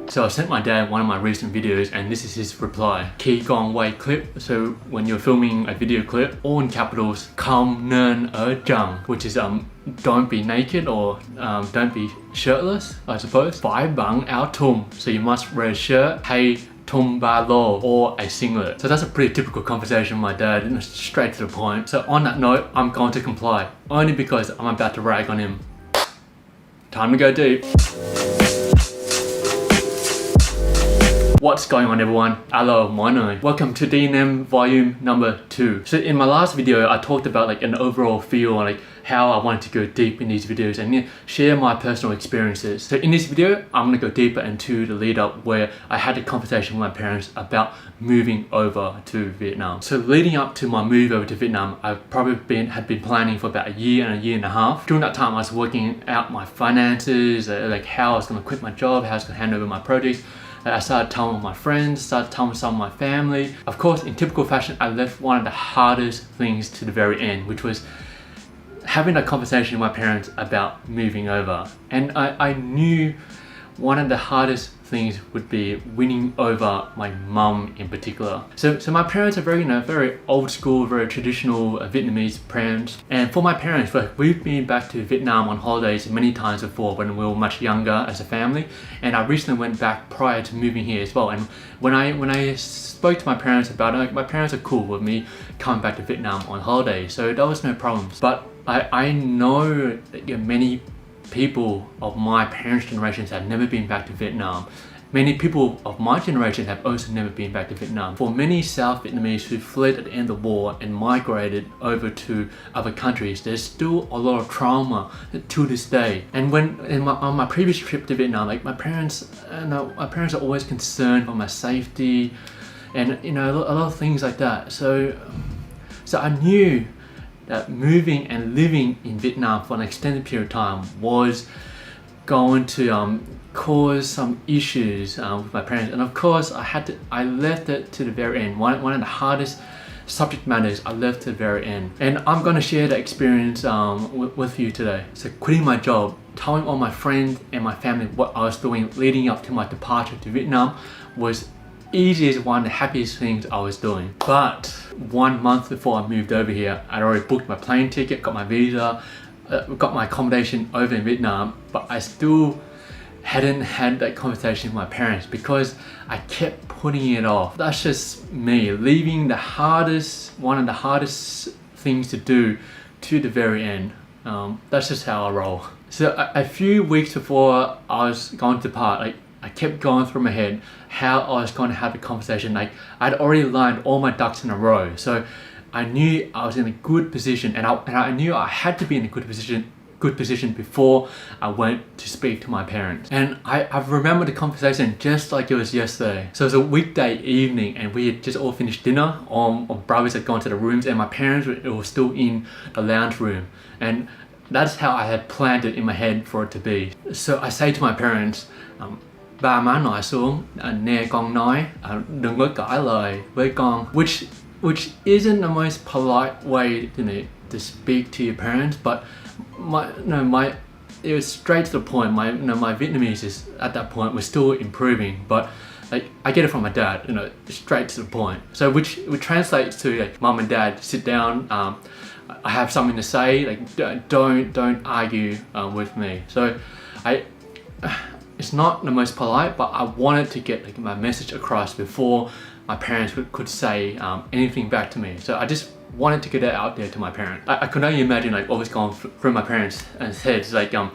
So I sent my dad one of my recent videos and this is his reply. Khi con quay clip, so when you're filming a video clip, all in capitals, không nên ở trần, which is don't be naked or don't be shirtless, I suppose. Phải bận áo thun, so you must wear a shirt. Hay thun ba lô or a singlet. So that's a pretty typical conversation with my dad, straight to the point. So on that note, I'm going to comply, only because I'm about to rag on him. Time to go deep. What's going on everyone? Hello, moi noi. Welcome to DNM volume number 2. So in my last video, I talked about like an overall feel and like how I wanted to go deep in these videos and share my personal experiences. So in this video, I'm gonna go deeper into the lead up where I had a conversation with my parents about moving over to Vietnam. So leading up to my move over to Vietnam, I've probably had been planning for about a year and a half. During that time, I was working out my finances, like how I was gonna quit my job, how I was gonna hand over my projects. I started telling my friends, started telling some of my family. Of course, in typical fashion, I left one of the hardest things to the very end, which was having a conversation with my parents about moving over. And I knew one of the hardest things would be winning over my mum in particular. So my parents are very, very old school, very traditional Vietnamese parents. And for my parents, we've been back to Vietnam on holidays many times before when we were much younger as a family. And I recently went back prior to moving here as well. And when I spoke to my parents about it, my parents are cool with me coming back to Vietnam on holidays. So that was no problems. But I know that many people of my parents' generations have never been back to Vietnam. Many people of my generation have also never been back to Vietnam. For many South Vietnamese who fled at the end of the war and migrated over to other countries, there's still a lot of trauma to this day. And on my previous trip to Vietnam, like my parents are always concerned for my safety, and a lot of things like that. So I knew that moving and living in Vietnam for an extended period of time was going to cause some issues with my parents. And of course, I left it to the very end. One of the hardest subject matters I left to the very end. And I'm going to share the experience with you today. So quitting my job, telling all my friends and my family what I was doing leading up to my departure to Vietnam was easiest, one of the happiest things I was doing. But 1 month before I moved over here, I'd already booked my plane ticket, got my visa, got my accommodation over in Vietnam, but I still hadn't had that conversation with my parents because I kept putting it off. That's just me, leaving one of the hardest things to do to the very end. That's just how I roll. So a few weeks before I was going to depart, I kept going through my head how I was going to have a conversation. Like I'd already lined all my ducks in a row. So I knew I was in a good position and I knew I had to be in a good position before I went to speak to my parents. And I've remembered the conversation just like it was yesterday. So it was a weekday evening and we had just all finished dinner. Our brothers had gone to the rooms and my parents were still in the lounge room. And that's how I had planned it in my head for it to be. So I say to my parents, ba má nói xuống, nghe con nói, đừng có cãi lời với con, which isn't the most polite way to speak to your parents, but it was straight to the point. My Vietnamese is at that point was still improving, but like I get it from my dad, straight to the point. So which translates to like mom and dad sit down. I have something to say. Like don't argue with me. So it's not the most polite, but I wanted to get like my message across before my parents could say anything back to me. So I just wanted to get it out there to my parents. I could only imagine like what was going through my parents' heads. Like, oh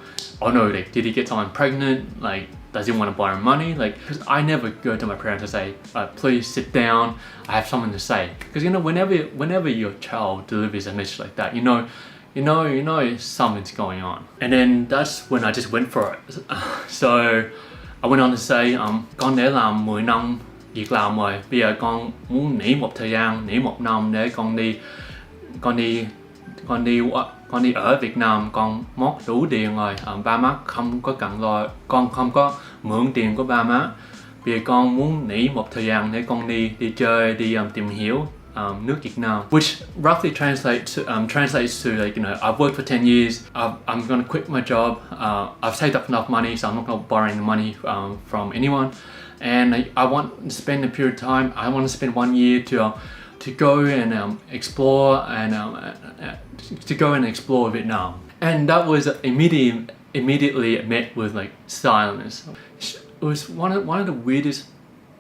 no, like did he get someone pregnant? Like, does he want to borrow money? Like, because I never go to my parents and say, please sit down, I have something to say. Because whenever your child delivers a message like that, you know something's going on. And then that's when I just went for it. So I went on to say, con đã làm 10 năm việc làm rồi, bây giờ con muốn nghỉ một thời gian, nghỉ 1 năm để con đi ở Việt Nam, con mót đủ tiền rồi, ba má không có cần lo, con không có mượn tiền của ba má. Bây giờ con muốn nghỉ một thời gian để con đi chơi, đi tìm hiểu nước Việt Nam, which roughly translates to like, you know, I've worked for 10 years, I'm gonna quit my job, I've saved up enough money, so I'm not gonna borrow any money from anyone, and I want to spend a period of time. I want to spend 1 year to go and explore and explore Vietnam. And that was immediately met with like silence. It was one of the weirdest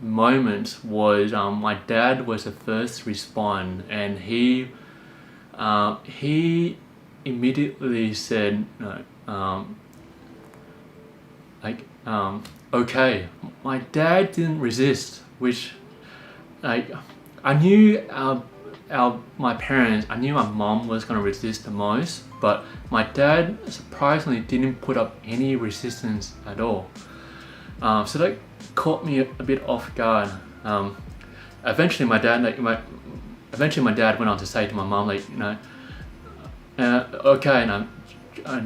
moments was my dad was the first to respond, and he immediately said okay. My dad didn't resist, which like I knew my parents, I knew my mom was gonna resist the most, but my dad surprisingly didn't put up any resistance at all. So that caught me a bit off guard. Eventually my dad went on to say to my mom, like, you know, okay, and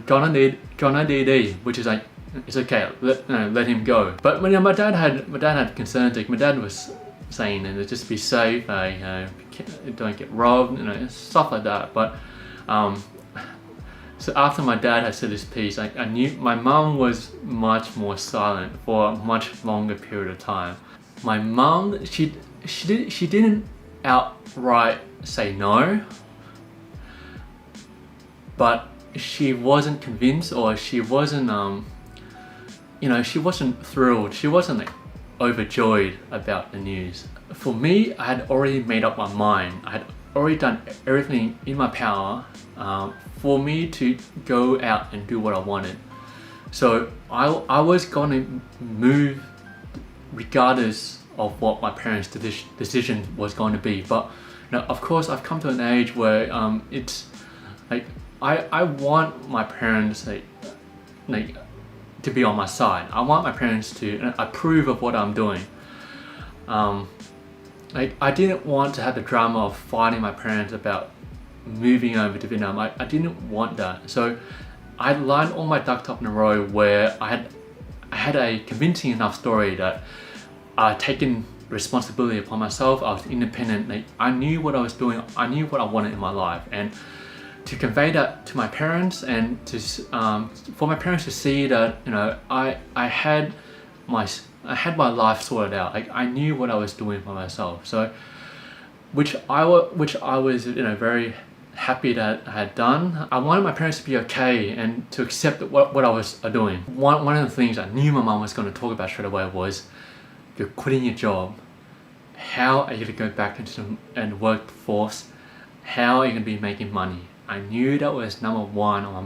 John DD, which is like, it's okay, let him go. But when my dad had concerns, like my dad was saying, and just be safe, don't get robbed, you know, stuff like that. But so after my dad had said his piece, I knew my mom was much more silent for a much longer period of time. My mom, she didn't outright say no, but she wasn't convinced, or she wasn't you know, she wasn't thrilled, she wasn't like overjoyed about the news. For me, I had already made up my mind. I had already done everything in my power for me to go out and do what I wanted. So I was going to move regardless of what my parents' decision was going to be. But you know, of course, I've come to an age where it's like I want my parents like to be on my side. I want my parents to approve of what I'm doing. Like I didn't want to have the drama of fighting my parents about moving over to Vietnam. I didn't want that. So I lined all my ducks up in a row where I had a convincing enough story that I'd taken responsibility upon myself. I was independent. Like I knew what I was doing. I knew what I wanted in my life, and to convey that to my parents, and to for my parents to see that, you know, I had my life sorted out. Like I knew what I was doing for myself. So which I was, you know, very happy that I had done. I wanted my parents to be okay and to accept what I was doing. One of the things I knew my mom was going to talk about straight away was, you're quitting your job. How are you going to go back into the workforce? How are you going to be making money? I knew that was number one on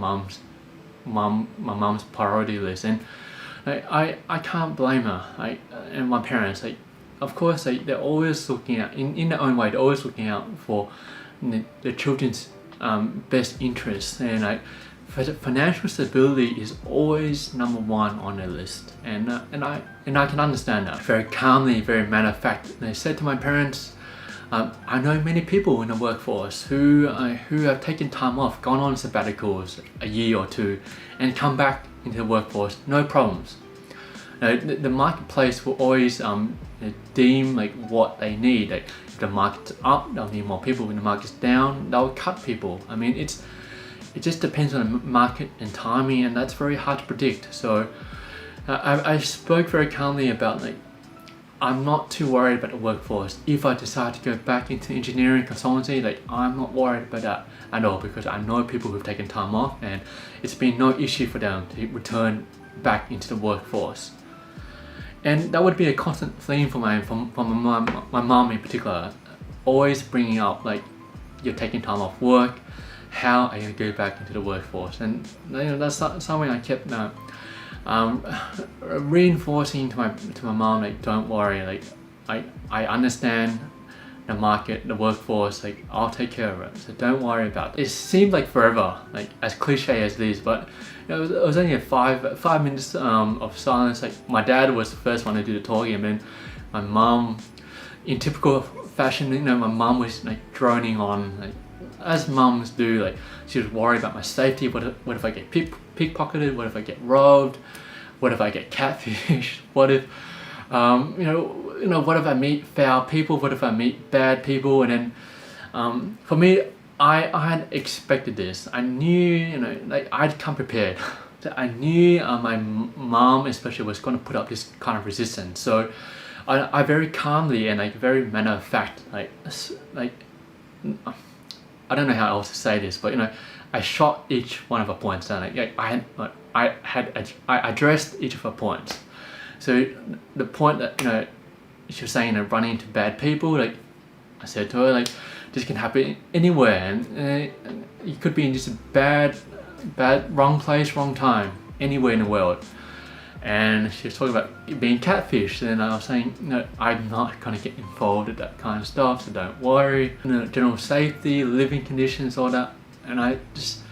my mom's priority list, and I can't blame her. And my parents, of course, they're always looking out in their own way. They're always looking out for the children's best interests, and financial stability is always number one on their list. And I can understand that. Very calmly, very matter of fact, they said to my parents, I know many people in the workforce who have taken time off, gone on sabbaticals a year or two, and come back into the workforce, no problems. The marketplace will always deem like what they need. Like, if the market's up, they'll need more people. When the market's down, they'll cut people. I mean, it just depends on the market and timing, and that's very hard to predict. So I spoke very calmly about, like, I'm not too worried about the workforce. If I decide to go back into engineering consultancy, like, I'm not worried about that at all, because I know people who've taken time off and it's been no issue for them to return back into the workforce. And that would be a constant theme for my mom in particular, always bringing up, like, you're taking time off work, how are you going to go back into the workforce? And you know, that's something I kept reinforcing to my mom, like, don't worry, like, I understand the market, the workforce, like, I'll take care of it, so don't worry about it. It seemed like forever, like, as cliche as it is, but you know, it was only a five minutes of silence. Like, my dad was the first one to do the talking, and then my mom, in typical fashion, you know, my mom was like droning on, like, as mums do. Like, she was worried about my safety. What if I get pickpocketed? What if I get robbed? What if I get catfished? What if you know, what if I meet foul people? What if I meet bad people? And then For me, I had expected this. I knew, like I'd come prepared. I knew my mom especially was going to put up this kind of resistance. So I very calmly and like very matter of fact, like I don't know how else to say this, but I shot each one of her points down. I addressed each of her points. So the point that she was saying running into bad people, like I said to her, like this can happen anywhere, and you could be in just a bad, wrong place, wrong time, anywhere in the world. And she was talking about being catfished, and I was saying, I'm not gonna get involved with that kind of stuff, so don't worry. General safety, living conditions, all that. And I just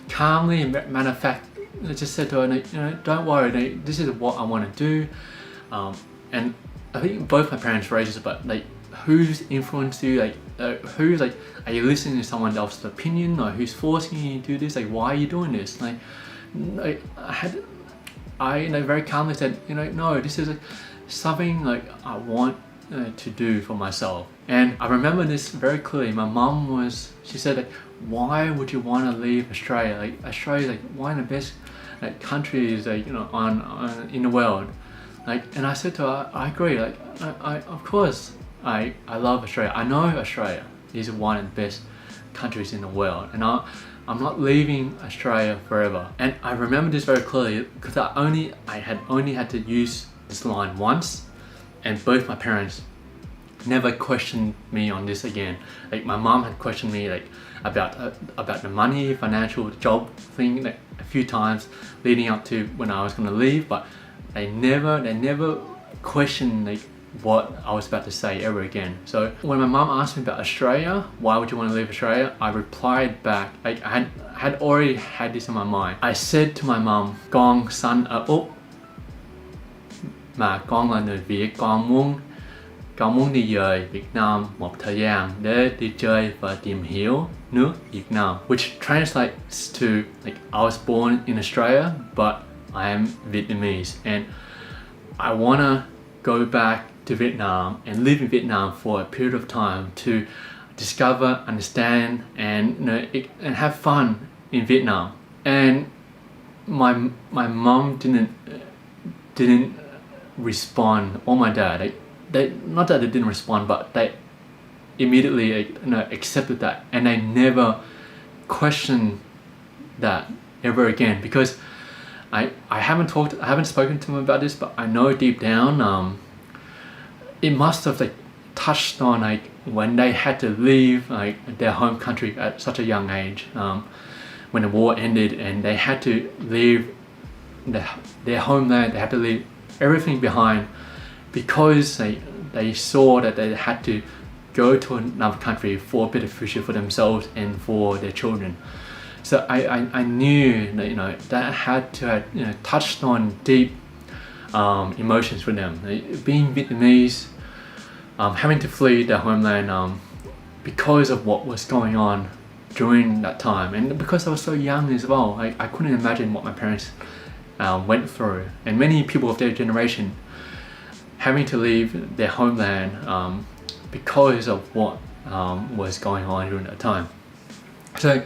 calmly and matter of fact, I just said to her, don't worry, this is what I want to do. And I think both my parents raised us about like who's influenced you, like who's like, are you listening to someone else's opinion, or who's forcing you to do this? Like, why are you doing this? Like I very calmly said, no, this is something like I want to do for myself. And I remember this very clearly. My mom she said, like, why would you want to leave Australia? Like Australia is like one of the best countries on in the world. Like, and I said to her, I agree. Like, I of course I love Australia. I know Australia is one of the best countries in the world, and I'm not leaving Australia forever. And I remember this very clearly because I had only had to use this line once, and both my parents never questioned me on this again. Like my mom had questioned me like about the money, financial, job thing like a few times leading up to when I was gonna leave, but they never questioned like what I was about to say ever again. So when my mom asked me about Australia, why would you want to leave Australia? I replied back, like I had already had this in my mind. I said to my mom, con sinh ở Úc mà con là người Việt, con muốn đi về Việt Nam một thời gian để đi chơi và tìm hiểu nước Việt Nam, which translates to like I was born in Australia but I am Vietnamese and I wanna go back to Vietnam and live in Vietnam for a period of time to discover, understand, and and have fun in Vietnam. And my mom didn't respond, or my dad. They not that they didn't respond, but they immediately accepted that, and they never questioned that ever again. Because I haven't spoken to them about this, but I know deep down it must have like touched on like when they had to leave like their home country at such a young age, when the war ended and they had to leave their homeland. They had to leave everything behind because they saw that they had to go to another country for a better future for themselves and for their children. So I knew that that had to have touched on deep emotions for them. Being Vietnamese, having to flee their homeland because of what was going on during that time, and because I was so young as well, I couldn't imagine what my parents went through, and many people of their generation having to leave their homeland because of what was going on during that time. So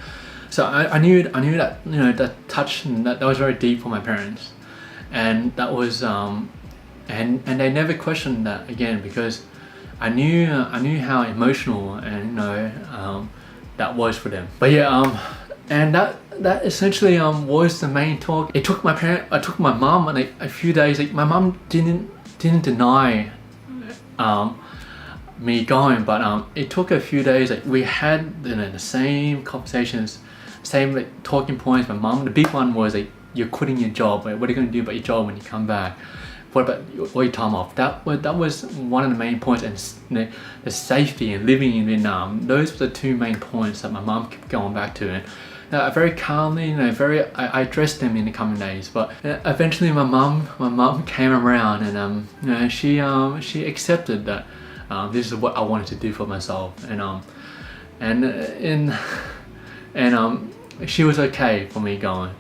I knew that that touch and that was very deep for my parents, and that was and they never questioned that again because I knew how emotional and that was for them. But yeah, and that essentially was the main talk. It took I took my mom and a few days. Like my mom didn't deny me going, but it took a few days. Like we had the same conversations, same like talking points. My mom, the big one was like, you're quitting your job. Like, what are you going to do about your job when you come back? What about all your time off? That was one of the main points, and the safety and living in Vietnam. Those were the two main points that my mom kept going back to. And very calmly, I addressed them in the coming days. But eventually, my mom came around, and she accepted that this is what I wanted to do for myself, and she was okay for me going.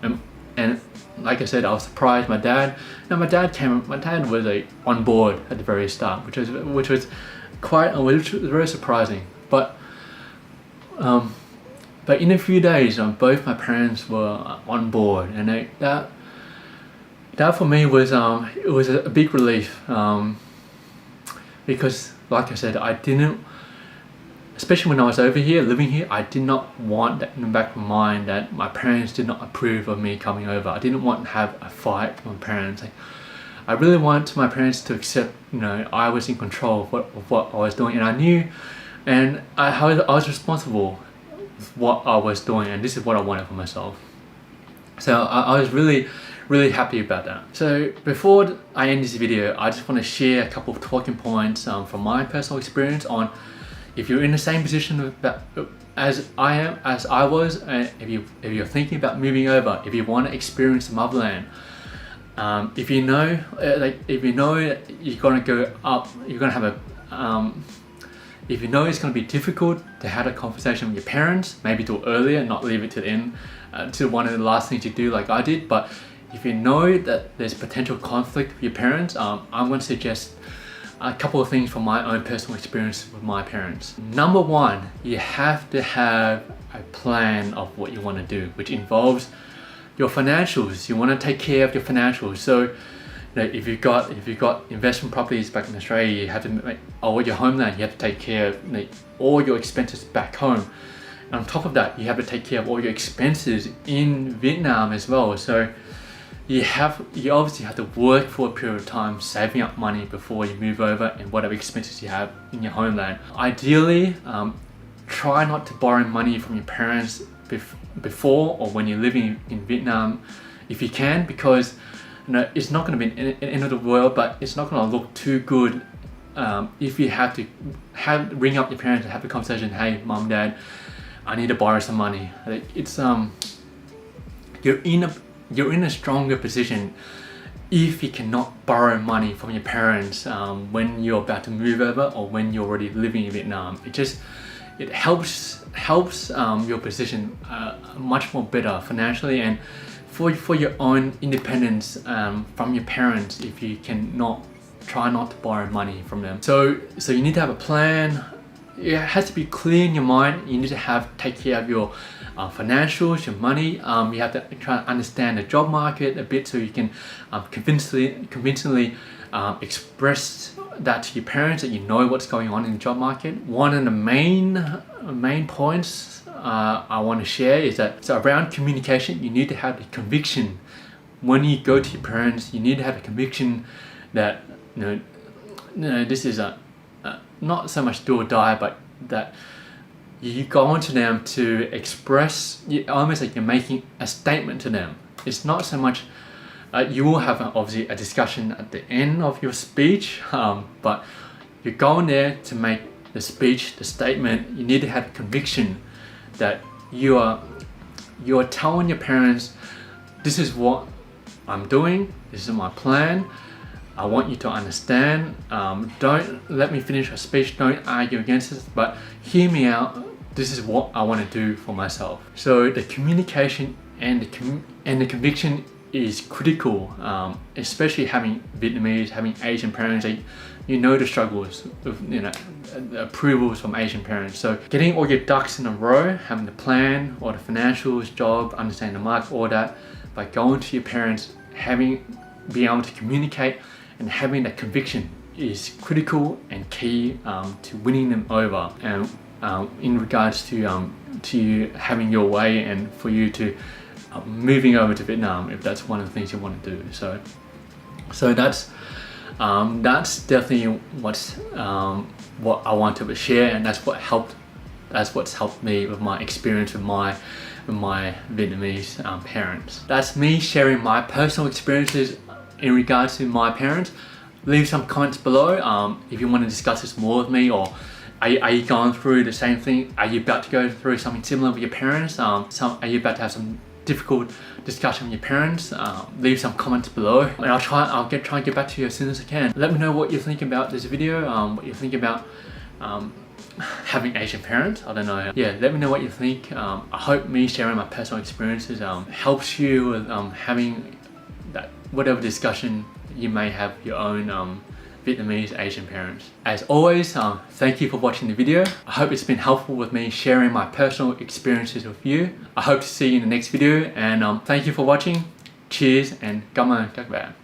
And like I said, I was surprised. My dad was on board at the very start, which was very surprising. But But in a few days, both my parents were on board, and that for me was it was a big relief, because like I said, I didn't, especially when I was over here, living here, I did not want that in the back of my mind that my parents did not approve of me coming over. I didn't want to have a fight with my parents. I really wanted my parents to accept, I was in control of what I was doing, and I knew, and I was responsible with what I was doing, and this is what I wanted for myself. So I was really happy about that. So before I end this video, I just want to share a couple of talking points from my personal experience on if you're in the same position as I was, and if you're thinking about moving over, if you want to experience the motherland. If you know, if you know you're gonna go up, you're gonna have if you know it's gonna be difficult to have a conversation with your parents, maybe do it earlier, not leave it to the end, to one of the last things you do like I did. But if you know that there's potential conflict with your parents, I'm going to suggest a couple of things from my own personal experience with my parents. Number one, you have to have a plan of what you want to do, which involves your financials. You want to take care of your financials. So if you've got investment properties back in Australia, you have to or your homeland, you have to take care of all your expenses back home. And on top of that, you have to take care of all your expenses in Vietnam as well. So you obviously have to work for a period of time, saving up money before you move over, and whatever expenses you have in your homeland. Ideally, try not to borrow money from your parents before or when you're living in Vietnam, if you can, because it's not going to be an end of the world, but it's not going to look too good if you have to ring up your parents and have a conversation. Hey, mom, dad, I need to borrow some money. It's you're in a stronger position if you cannot borrow money from your parents when you're about to move over or when you're already living in Vietnam. It helps your position much more better financially, and for your own independence from your parents if you try not to borrow money from them. So you need to have a plan. It has to be clear in your mind. You need to take care of your financials, your money. You have to try to understand the job market a bit so you can convincingly express that to your parents that you know what's going on in the job market. One of the main points I want to share is that around communication, you need to have the conviction. When you go to your parents, you need to have a conviction that this is not so much do or die, but that you go on to them to express, almost like you're making a statement to them. It's not so much, you will have obviously a discussion at the end of your speech, but you're going there to make the speech, the statement. You need to have conviction that you are telling your parents, this is what I'm doing, this is my plan. I want you to understand. Don't let me finish a speech, don't argue against it, but hear me out. This is what I want to do for myself. So the communication and the conviction is critical, especially having Vietnamese, having Asian parents. The struggles of the approvals from Asian parents. So getting all your ducks in a row, having the plan or the financials, job, understanding the market, all that, by going to your parents, being able to communicate and having that conviction is critical and key to winning them over, and in regards to having your way and for you to moving over to Vietnam, if that's one of the things you want to do. So that's definitely what I wanted to share, and that's what's helped me with my experience with my Vietnamese parents. That's me sharing my personal experiences in regards to my parents. Leave some comments below if you want to discuss this more with me, or are you going through the same thing? Are you about to go through something similar with your parents? Are you about to have some difficult discussion with your parents? Leave some comments below, and I'll try and get back to you as soon as I can. Let me know what you think about this video, what you think about having Asian parents. I don't know. Yeah, let me know what you think. I hope me sharing my personal experiences helps you with having that whatever discussion you may have your own Vietnamese Asian parents. As always, thank you for watching the video. I hope it's been helpful with me sharing my personal experiences with you. I hope to see you in the next video, and thank you for watching. Cheers and cảm ơn các bạn.